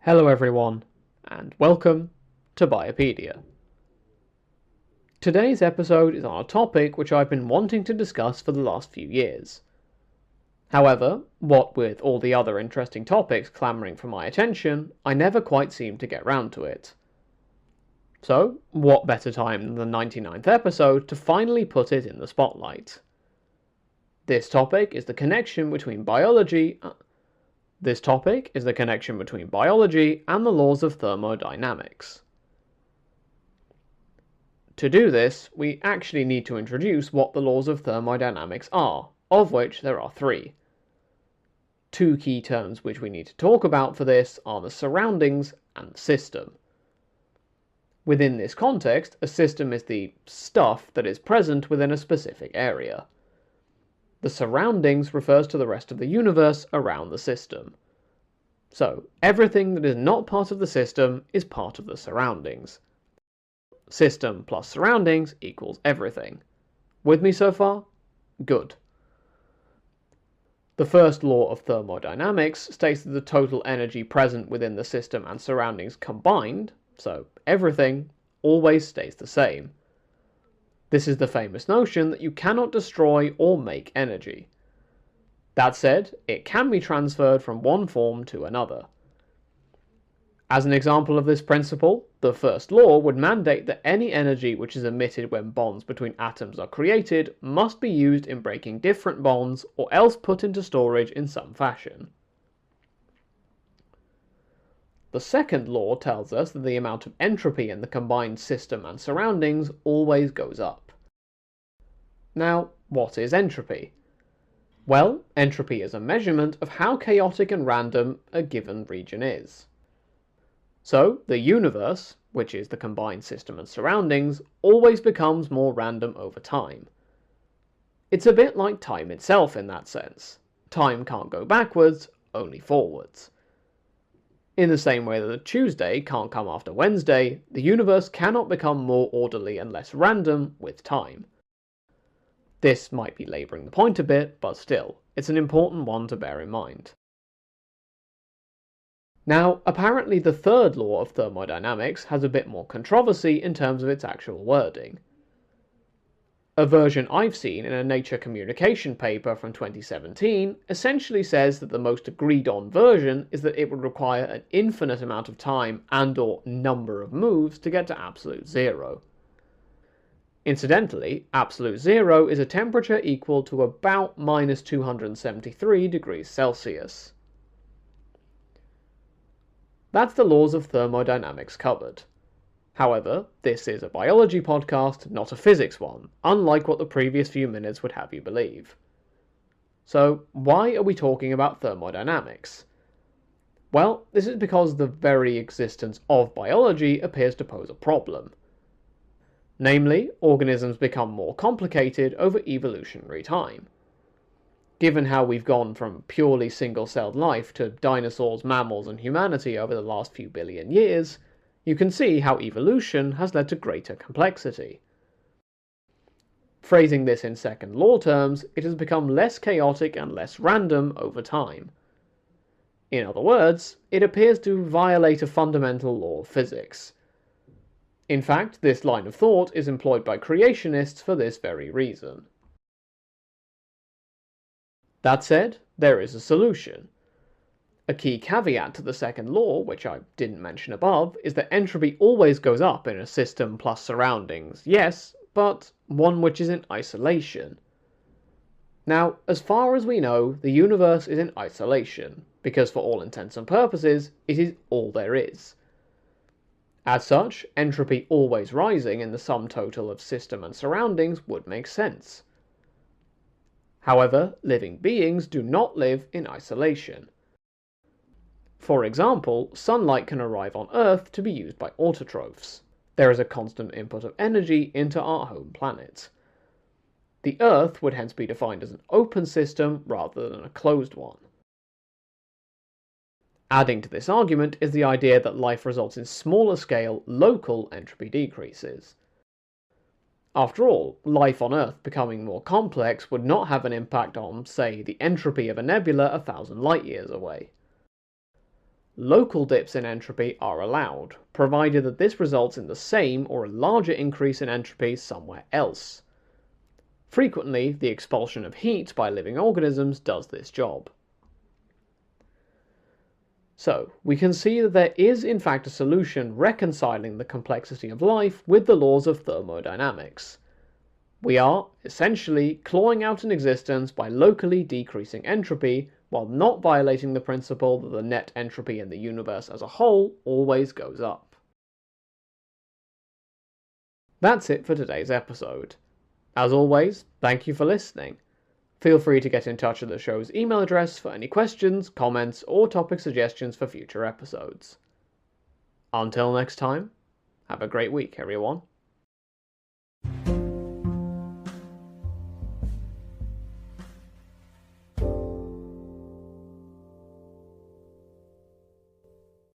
Hello everyone, and welcome to Biopedia. Today's episode is on a topic which I've been wanting to discuss for the last few years. However, what with all the other interesting topics clamouring for my attention, I never quite seemed to get round to it. So, what better time than the 99th episode to finally put it in the spotlight? This topic is the connection between biology and the laws of thermodynamics. To do this, we actually need to introduce what the laws of thermodynamics are, of which there are three. Two key terms which we need to talk about for this are the surroundings and the system. Within this context, a system is the stuff that is present within a specific area. The surroundings refers to the rest of the universe around the system. So, everything that is not part of the system is part of the surroundings. System plus surroundings equals everything. With me so far? Good. The first law of thermodynamics states that the total energy present within the system and surroundings combined, so everything, always stays the same. This is the famous notion that you cannot destroy or make energy. That said, it can be transferred from one form to another. As an example of this principle, the first law would mandate that any energy which is emitted when bonds between atoms are created must be used in breaking different bonds or else put into storage in some fashion. The second law tells us that the amount of entropy in the combined system and surroundings always goes up. Now, what is entropy? Well, entropy is a measurement of how chaotic and random a given region is. So, the universe, which is the combined system and surroundings, always becomes more random over time. It's a bit like time itself in that sense. Time can't go backwards, only forwards. In the same way that a Tuesday can't come after Wednesday, the universe cannot become more orderly and less random with time. This might be labouring the point a bit, but still, it's an important one to bear in mind. Now, apparently the third law of thermodynamics has a bit more controversy in terms of its actual wording. A version I've seen in a Nature Communication paper from 2017 essentially says that the most agreed on version is that it would require an infinite amount of time and/or number of moves to get to absolute zero. Incidentally, absolute zero is a temperature equal to about minus 273 degrees Celsius. That's the laws of thermodynamics covered. However, this is a biology podcast, not a physics one, unlike what the previous few minutes would have you believe. So, why are we talking about thermodynamics? Well, this is because the very existence of biology appears to pose a problem. Namely, organisms become more complicated over evolutionary time. Given how we've gone from purely single-celled life to dinosaurs, mammals, and humanity over the last few billion years, you can see how evolution has led to greater complexity. Phrasing this in second law terms, it has become less chaotic and less random over time. In other words, it appears to violate a fundamental law of physics. In fact, this line of thought is employed by creationists for this very reason. That said, there is a solution. A key caveat to the second law, which I didn't mention above, is that entropy always goes up in a system plus surroundings, yes, but one which is in isolation. Now, as far as we know, the universe is in isolation, because for all intents and purposes, it is all there is. As such, entropy always rising in the sum total of system and surroundings would make sense. However, living beings do not live in isolation. For example, sunlight can arrive on Earth to be used by autotrophs. There is a constant input of energy into our home planet. The Earth would hence be defined as an open system rather than a closed one. Adding to this argument is the idea that life results in smaller scale, local entropy decreases. After all, life on Earth becoming more complex would not have an impact on, say, the entropy of a nebula 1,000 light-years away. local dips in entropy are allowed, provided that this results in the same or a larger increase in entropy somewhere else. Frequently, the expulsion of heat by living organisms does this job. So, we can see that there is in fact a solution reconciling the complexity of life with the laws of thermodynamics. We are, essentially, clawing out an existence by locally decreasing entropy, while not violating the principle that the net entropy in the universe as a whole always goes up. That's it for today's episode. As always, thank you for listening. Feel free to get in touch at the show's email address for any questions, comments, or topic suggestions for future episodes. Until next time, have a great week, everyone.